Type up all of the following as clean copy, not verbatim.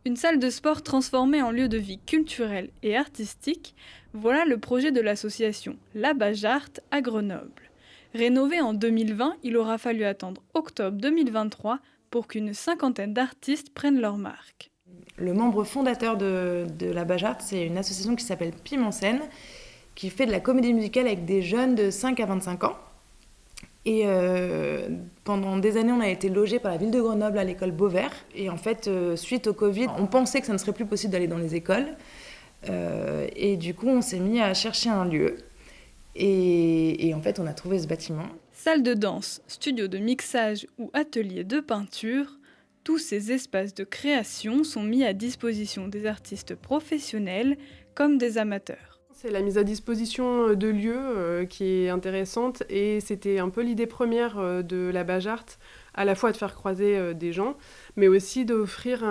Une salle de sport transformée en lieu de vie culturel et artistique, voilà le projet de l'association La Bajarte à Grenoble. Rénové en 2020, il aura fallu attendre octobre 2023 pour qu'une cinquantaine d'artistes prennent leur marque. Le membre fondateur de la Bajarte, c'est une association qui s'appelle Piment en Scène, qui fait de la comédie musicale avec des jeunes de 5 à 25 ans. Et pendant des années, on a été logés par la ville de Grenoble à l'école Beauvert. Et en fait, suite au Covid, on pensait que ça ne serait plus possible d'aller dans les écoles. Et du coup, on s'est mis à chercher un lieu. Et en fait, on a trouvé ce bâtiment. Salle de danse, studio de mixage ou atelier de peinture, tous ces espaces de création sont mis à disposition des artistes professionnels comme des amateurs. C'est la mise à disposition de lieux qui est intéressante et c'était un peu l'idée première de la Bajarte, à la fois de faire croiser des gens, mais aussi d'offrir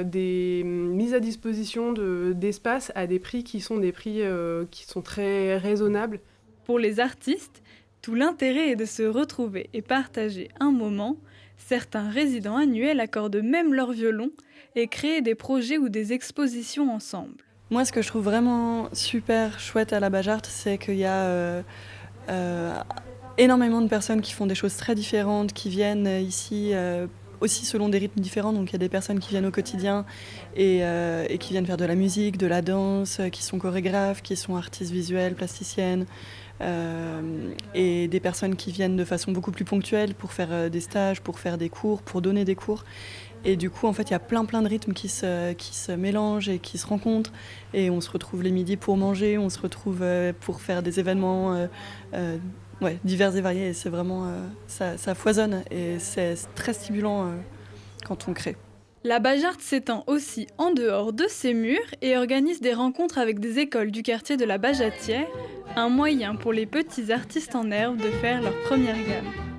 des mises à disposition d'espaces à des prix qui sont des prix qui sont très raisonnables. Pour les artistes, tout l'intérêt est de se retrouver et partager un moment. Certains résidents annuels accordent même leur violon et créent des projets ou des expositions ensemble. Moi, ce que je trouve vraiment super chouette à la Bajarte, c'est qu'il y a énormément de personnes qui font des choses très différentes, qui viennent ici aussi selon des rythmes différents. Donc il y a des personnes qui viennent au quotidien et qui viennent faire de la musique, de la danse, qui sont chorégraphes, qui sont artistes visuels, plasticiennes. Et des personnes qui viennent de façon beaucoup plus ponctuelle pour faire des stages, pour faire des cours, pour donner des cours. Et du coup, en fait, il y a plein de rythmes qui se mélangent et qui se rencontrent. Et on se retrouve les midis pour manger, on se retrouve pour faire des événements divers et variés. Et c'est vraiment, ça foisonne et c'est très stimulant quand on crée. La Bajarte s'étend aussi en dehors de ses murs et organise des rencontres avec des écoles du quartier de la Bajatière, un moyen pour les petits artistes en herbe de faire leur première gamme.